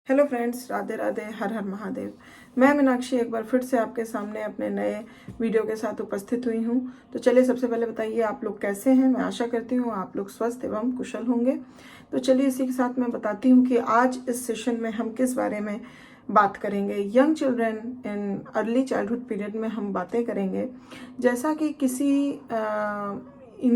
Hello friends, Radhe Radhe, हर हर महादेव। मैं मीनाक्षी एक बार फिर से आपके सामने अपने नए वीडियो के साथ उपस्थित हुई हूँ। तो चलिए सबसे पहले बताइए आप लोग कैसे हैं। मैं आशा करती हूँ आप लोग स्वस्थ एवं कुशल होंगे। तो चलिए इसी के साथ मैं बताती हूँ कि आज इस सेशन में हम किस बारे में बात करेंगे। Young children in early childhood period में हम बातें करेंगे। जैसा कि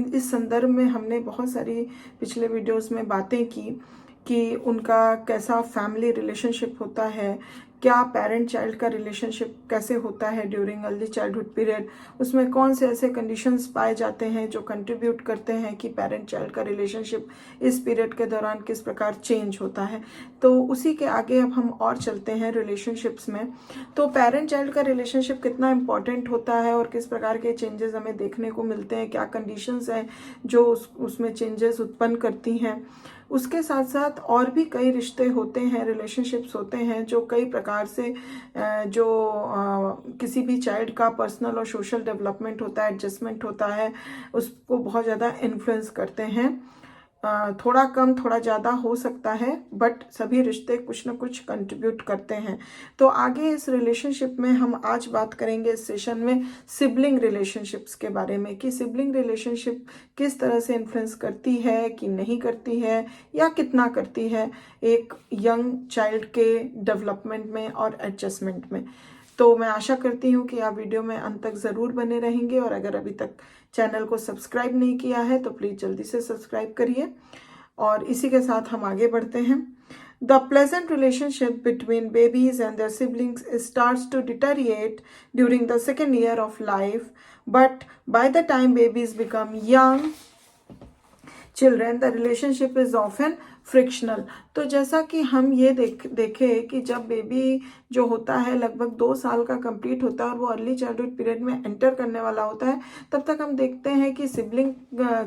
इस संदर्भ में हमने बहुत सारी पिछले वीडियोस में बातें की कि उनका कैसा फैमिली रिलेशनशिप होता है, क्या पेरेंट चाइल्ड का रिलेशनशिप कैसे होता है ड्यूरिंग अर्ली चाइल्डहुड पीरियड, उसमें कौन से ऐसे कंडीशंस पाए जाते हैं जो कंट्रीब्यूट करते हैं कि पेरेंट चाइल्ड का रिलेशनशिप इस पीरियड के दौरान किस प्रकार चेंज होता है। तो उसी के आगे अब हम और चलते हैं रिलेशनशिप्स में। तो पेरेंट चाइल्ड का रिलेशनशिप कितना इंपॉर्टेंट होता है और किस प्रकार के चेंजेस हमें देखने को मिलते हैं, क्या कंडीशंस हैं जो उसमें चेंजेस उत्पन्न करती हैं। उसके साथ साथ और भी कई रिश्ते होते हैं, रिलेशनशिप्स होते हैं जो कई प्रकार से किसी भी चाइल्ड का पर्सनल और सोशल डेवलपमेंट होता है, एडजस्टमेंट होता है, उसको बहुत ज़्यादा इन्फ्लुएंस करते हैं। थोड़ा कम थोड़ा ज़्यादा हो सकता है, बट सभी रिश्ते कुछ ना कुछ कंट्रीब्यूट करते हैं। तो आगे इस रिलेशनशिप में हम आज बात करेंगे इस सेशन में सिबलिंग रिलेशनशिप्स के बारे में कि सिबलिंग रिलेशनशिप किस तरह से इन्फ्लुएंस करती है कि नहीं करती है या कितना करती है एक यंग चाइल्ड के डेवलपमेंट में और एडजस्टमेंट में। तो मैं आशा करती हूँ कि आप वीडियो में अंत तक ज़रूर बने रहेंगे और अगर अभी तक चैनल को सब्सक्राइब नहीं किया है तो प्लीज़ जल्दी से सब्सक्राइब करिए। और इसी के साथ हम आगे बढ़ते हैं। The pleasant relationship between babies and their siblings starts to deteriorate during the second year of life, but by the time babies become young children, the relationship is often frictional. तो जैसा कि हम ये देखें कि जब बेबी जो होता है लगभग 2 साल का कंप्लीट होता है और वो अर्ली चाइल्डहुड पीरियड में एंटर करने वाला होता है, तब तक हम देखते हैं कि सिबलिंग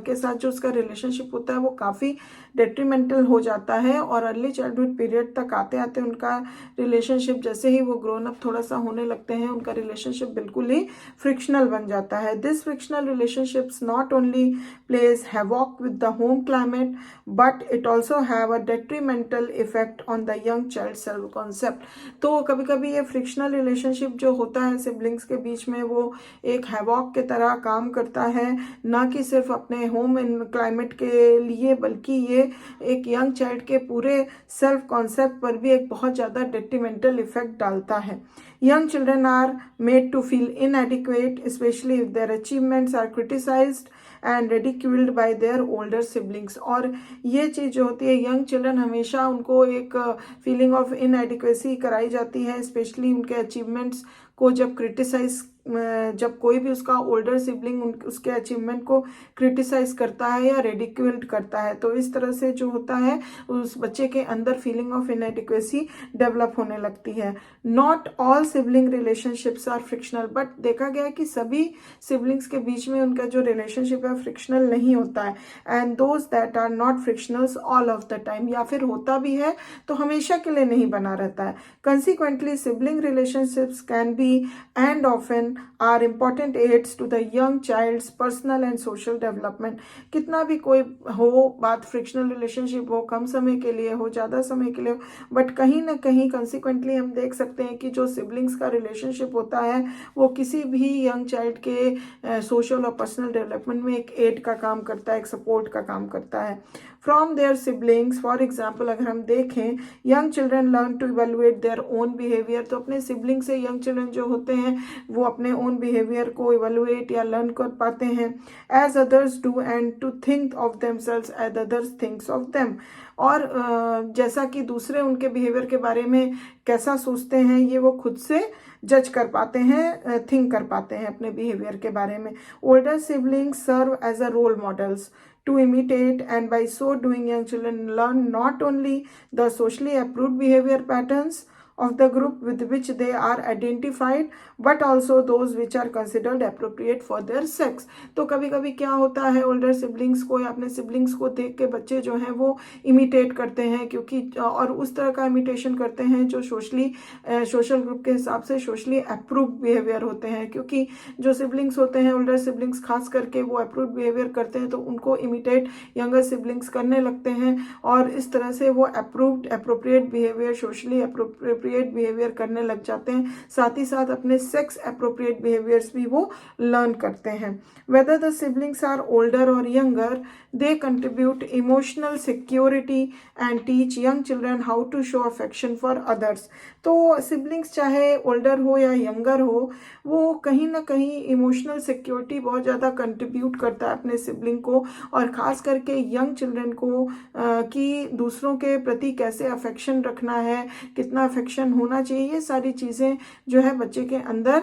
के साथ जो उसका रिलेशनशिप होता है वो काफ़ी डेट्रीमेंटल हो जाता है और अर्ली चाइल्डहुड पीरियड तक आते आते उनका रिलेशनशिप, जैसे ही वो ग्रोन अप थोड़ा सा होने लगते हैं, उनका रिलेशनशिप बिल्कुल ही फ्रिक्शनल बन जाता है। This frictional relationships not only plays havoc with the home climate but it also have a detrimental effect on the young child self concept. तो कभी कभी ये फ्रिक्शनल रिलेशनशिप जो होता है सिबलिंग्स के बीच में वो एक हैवॉक के तरह काम करता है, ना कि सिर्फ अपने होम क्लाइमेट के लिए बल्कि ये एक यंग चाइल्ड के पूरे सेल्फ कॉन्सेप्ट पर भी एक बहुत ज़्यादा डेट्रीमेंटल इफेक्ट डालता है। Young children are made to feel inadequate, especially if their achievements are criticized and ridiculed by their older siblings। और ये चीज़ जो होती है, यंग चिल्ड्रन हमेशा उनको एक फीलिंग ऑफ इनएडिक्वेसी कराई जाती है, स्पेशली उनके अचीवमेंट्स को जब कोई भी उसका ओल्डर सिबलिंग उसके अचीवमेंट को क्रिटिसाइज करता है या रेडिक्यूल्ड करता है, तो इस तरह से जो होता है उस बच्चे के अंदर फीलिंग ऑफ इनएडिक्वेसी डेवलप होने लगती है। Not all sibling relationships are frictional, but देखा गया है कि सभी सिबलिंग्स के बीच में उनका जो रिलेशनशिप है फ्रिक्शनल नहीं होता है। And those that are not frictionals all of the time, या फिर होता भी है तो हमेशा के लिए नहीं बना रहता है। Consequently sibling relationships can be and often are important aids to the young child's personal and social development. कितना भी कोई हो बात, फ्रिक्शनल रिलेशनशिप हो, कम समय के लिए हो, ज़्यादा समय के लिए हो, बट कहीं ना कहीं कंसिक्वेंटली हम देख सकते हैं कि जो सिबलिंग्स का रिलेशनशिप होता है वो किसी भी यंग चाइल्ड के सोशल और पर्सनल डेवलपमेंट में एक एड का काम करता है, एक सपोर्ट का काम करता है। From their siblings, for example अगर हम देखें, young children learn to evaluate their own behaviour. तो अपने सिबलिंग से यंग चिल्ड्रन जो होते हैं वो अपने ओन बिहेवियर को इवेलुएट या लर्न कर पाते हैं as others do and to think of themselves as others thinks of them. और जैसा कि दूसरे उनके बिहेवियर के बारे में कैसा सोचते हैं ये वो खुद से जज कर पाते हैं, थिंक कर पाते हैं अपने बिहेवियर के बारे में। Older siblings serve as a role models to imitate, and by so doing young children learn not only the socially approved behavior patterns of the group with which they are identified, but also those which are considered appropriate for their sex. तो कभी कभी क्या होता है, older siblings को या अपने siblings को देख के बच्चे जो हैं वो इमिटेट करते हैं, क्योंकि और उस तरह का इमिटेशन करते हैं जो सोशल ग्रुप के हिसाब से सोशली अप्रूव बिहेवियर होते हैं, क्योंकि जो सिबलिंग्स होते हैं, ओल्डर सिबलिंग्स खास करके, वो अप्रूव बिहेवियर करते हैं तो उनको इमिटेट यंगर सिबलिंग्स करने लगते हैं, और इस तरह से वो approved appropriate behaviour, socially appropriate behaviour करने लग जाते हैं। साथ ही साथ अपने सेक्स अप्रोप्रिएट बिहेवियर्स भी वो लर्न करते हैं। Whether the siblings are older or younger, they contribute emotional security and teach young children how to show affection for others। तो सिबलिंग्स चाहे ओल्डर हो या यंगर हो, वो कहीं ना कहीं इमोशनल सिक्योरिटी बहुत ज़्यादा कंट्रीब्यूट करता है अपने सिबलिंग को, और ख़ास करके यंग चिल्ड्रन को कि दूसरों के प्रति कैसे अफेक्शन रखना है, कितना अफेक्शन होना चाहिए, ये सारी चीज़ें जो है बच्चे के अंदर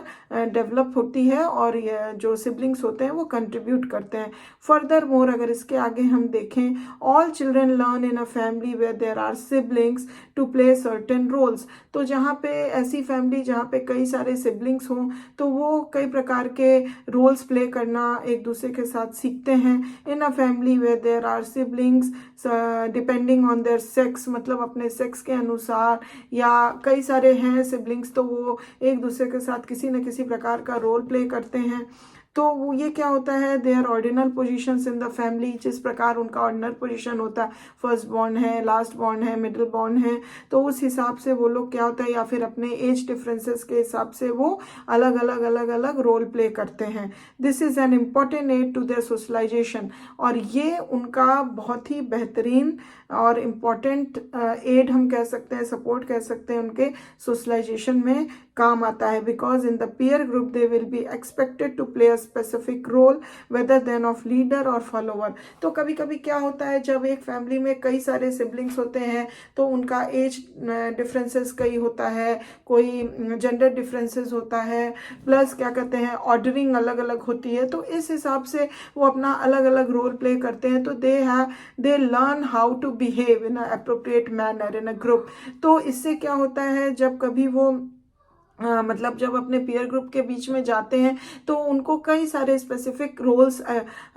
डेवलप होती है, और ये जो सिबलिंग्स होते हैं वो कंट्रीब्यूट करते हैं। फर्दर मोर, अगर इसके आगे हम देखें, all children learn in a family where there are siblings to play certain roles. तो जहाँ पे ऐसी फैमिली जहाँ पे कई सारे सिबलिंग्स हों, तो वो कई प्रकार के रोल्स प्ले करना एक दूसरे के साथ सीखते हैं। In a family where there are siblings depending on their sex, मतलब अपने सेक्स के अनुसार, या कई सारे हैं सिबलिंग्स तो वो एक दूसरे के साथ किसी न किसी प्रकार का रोल प्ले करते हैं। तो वो ये क्या होता है, their ordinal positions in the family, जिस प्रकार उनका ऑर्डिनल पोजीशन होता है, फर्स्ट बॉर्न है, लास्ट बॉर्न है, मिडिल बॉर्न है, तो उस हिसाब से वो लोग क्या होता है, या फिर अपने एज डिफरेंसेस के हिसाब से वो अलग अलग रोल प्ले करते हैं। This is an important aid to their socialization, और ये उनका बहुत ही बेहतरीन और इम्पॉर्टेंट एड हम कह सकते हैं, सपोर्ट कह सकते हैं, उनके सोशलाइजेशन में काम आता है। Because in the peer group they will be expected to play a specific role whether then of leader or follower. तो कभी कभी क्या होता है, जब एक फैमिली में कई सारे सिबलिंग्स होते हैं तो उनका एज डिफरेंसेस कई होता है, कोई जेंडर डिफरेंसेस होता है, प्लस क्या कहते हैं ऑर्डरिंग अलग अलग होती है, तो इस हिसाब से वो अपना अलग अलग रोल प्ले करते हैं। तो they learn how to behave in a appropriate manner in a group. तो इससे क्या होता है, जब कभी वो मतलब जब अपने पीयर ग्रुप के बीच में जाते हैं तो उनको कई सारे स्पेसिफिक रोल्स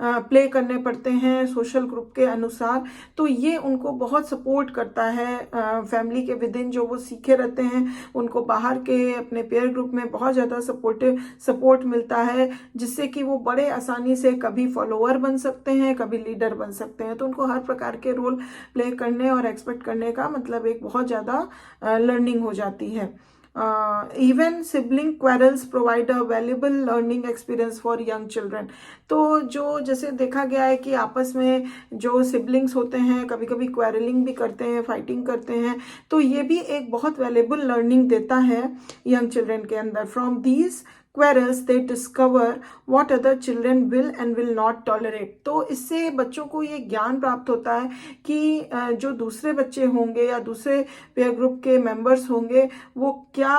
प्ले करने पड़ते हैं सोशल ग्रुप के अनुसार। तो ये उनको बहुत सपोर्ट करता है फैमिली के विद इन, जो वो सीखे रहते हैं उनको बाहर के अपने पीयर ग्रुप में बहुत ज़्यादा सपोर्ट मिलता है, जिससे कि वो बड़े आसानी से कभी फॉलोअर बन सकते हैं, कभी लीडर बन सकते हैं। तो उनको हर प्रकार के रोल प्ले करने और एक्सपेक्ट करने का मतलब एक बहुत ज़्यादा लर्निंग हो जाती है। Even sibling quarrels provide a valuable learning experience for young children। तो जो जैसे देखा गया है कि आपस में जो सिबलिंग्स होते हैं कभी कभी क्वेरलिंग भी करते हैं, फाइटिंग करते हैं, तो ये भी एक बहुत वैल्यूएबल लर्निंग देता है यंग चिल्ड्रन के अंदर। From these quarrels they discover what other children will and will not tolerate। तो इससे बच्चों को ये ज्ञान प्राप्त होता है कि जो दूसरे बच्चे होंगे या दूसरे पेयर ग्रुप के मेंबर्स होंगे वो क्या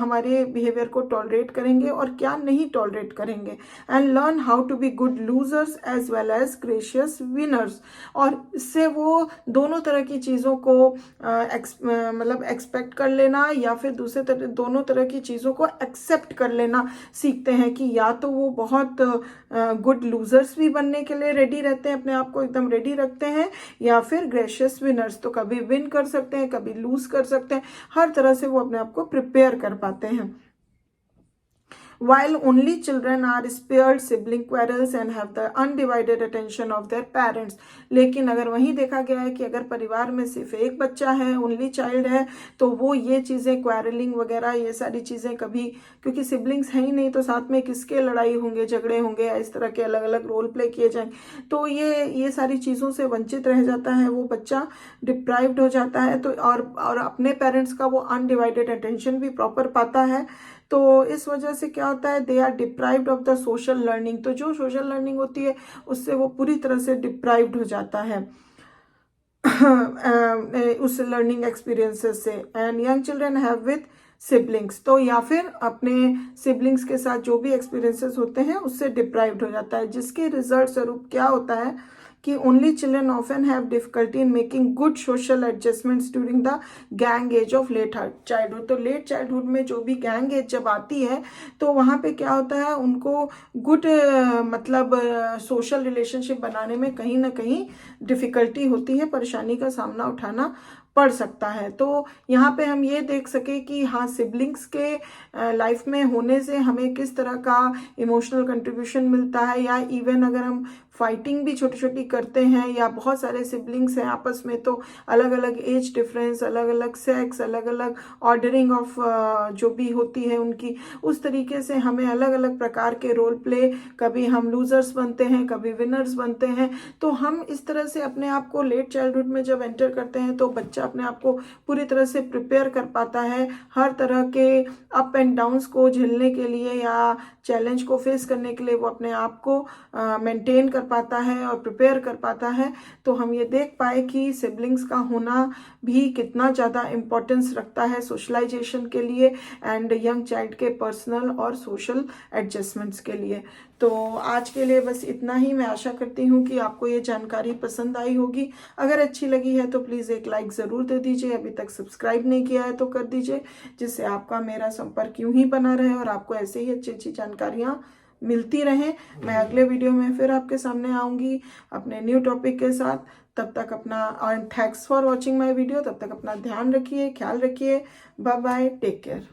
हमारे बिहेवियर को टॉलरेट करेंगे और क्या नहीं टॉलरेट करेंगे, and learn how to be good losers as well as gracious winners. और इससे वो दोनों तरह की चीज़ों को मतलब एक्सपेक्ट कर लेना या फिर दोनों तरह की चीज़ों को एक्सेप्ट कर लेना सीखते हैं, कि या तो वो बहुत गुड लूजर्स भी बनने के लिए रेडी रहते हैं, अपने आप को एकदम रेडी रखते हैं, या फिर ग्रेशियस विनर्स, तो कभी विन कर सकते हैं, कभी लूज कर सकते हैं, हर तरह से वो अपने आप को प्रिपेयर कर पाते हैं। While only children are spared sibling quarrels and have the undivided attention of their parents। लेकिन अगर वहीं देखा गया है कि अगर परिवार में सिर्फ एक बच्चा है, ओनली चाइल्ड है, तो वो ये चीज़ें क्वारलिंग वगैरह ये सारी चीज़ें कभी, क्योंकि सिबलिंग्स हैं ही नहीं तो साथ में किसके लड़ाई होंगे, झगड़े होंगे, या इस तरह के अलग अलग रोल प्ले किए जाएंगे, तो ये सारी चीज़ों से वंचित रह जाता है वो बच्चा, डिप्राइव्ड हो जाता है। तो और अपने पेरेंट्स का वो अनडिवाइडेड अटेंशन भी प्रॉपर पाता है। तो इस वजह से क्या होता है, they are deprived of the social learning. तो जो सोशल लर्निंग होती है उससे वो पूरी तरह से डिप्राइव्ड हो जाता है उस लर्निंग एक्सपीरियंसेस से। And young children have with siblings, तो या फिर अपने सिबलिंग्स के साथ जो भी एक्सपीरियंसेस होते हैं उससे डिप्राइव्ड हो जाता है, जिसके रिजल्ट स्वरूप क्या होता है कि only children often have difficulty in making good social adjustments during the gang age of late childhood. तो लेट चाइल्डहुड में जो भी गैंग एज जब आती है तो वहाँ पे क्या होता है, उनको गुड मतलब सोशल रिलेशनशिप बनाने में कहीं ना कहीं डिफिकल्टी होती है, परेशानी का सामना उठाना पड़ सकता है। तो यहाँ पे हम ये देख सके कि हाँ, सिबलिंग्स के लाइफ में होने से हमें किस तरह का इमोशनल कंट्रीब्यूशन मिलता है, या इवन अगर हम फाइटिंग भी छोटी छोटी करते हैं या बहुत सारे सिबलिंग्स हैं आपस में, तो अलग अलग एज डिफरेंस, अलग अलग सेक्स, अलग अलग ऑर्डरिंग ऑफ जो भी होती है उनकी, उस तरीके से हमें अलग अलग प्रकार के रोल प्ले, कभी हम लूजर्स बनते हैं, कभी विनर्स बनते हैं। तो हम इस तरह से अपने आप को लेट चाइल्डहुड में जब एंटर करते हैं तो बच्चा अपने आप को पूरी तरह से प्रिपेयर कर पाता है हर तरह के अप एंड डाउन्स को झेलने के लिए या चैलेंज को फेस करने के लिए। वो अपने आप को मेंटेन कर पाता है और प्रिपेयर कर पाता है। तो हम ये देख पाए कि सिबलिंग्स का होना भी कितना ज़्यादा इम्पोर्टेंस रखता है सोशलाइजेशन के लिए एंड यंग चाइल्ड के पर्सनल और सोशल एडजस्टमेंट्स के लिए। तो आज के लिए बस इतना ही। मैं आशा करती हूँ कि आपको ये जानकारी पसंद आई होगी। अगर अच्छी लगी है तो प्लीज़ एक लाइक ज़रूर दे दीजिए। अभी तक सब्सक्राइब नहीं किया है तो कर दीजिए, जिससे आपका मेरा संपर्क यूं ही बना रहे और आपको ऐसे ही अच्छी अच्छी जानकारियाँ मिलती रहें। मैं अगले वीडियो में फिर आपके सामने आऊँगी अपने न्यू टॉपिक के साथ। तब तक अपना, and thanks for watching my video. तब तक अपना ध्यान रखिए, ख्याल रखिए। Bye bye, take care.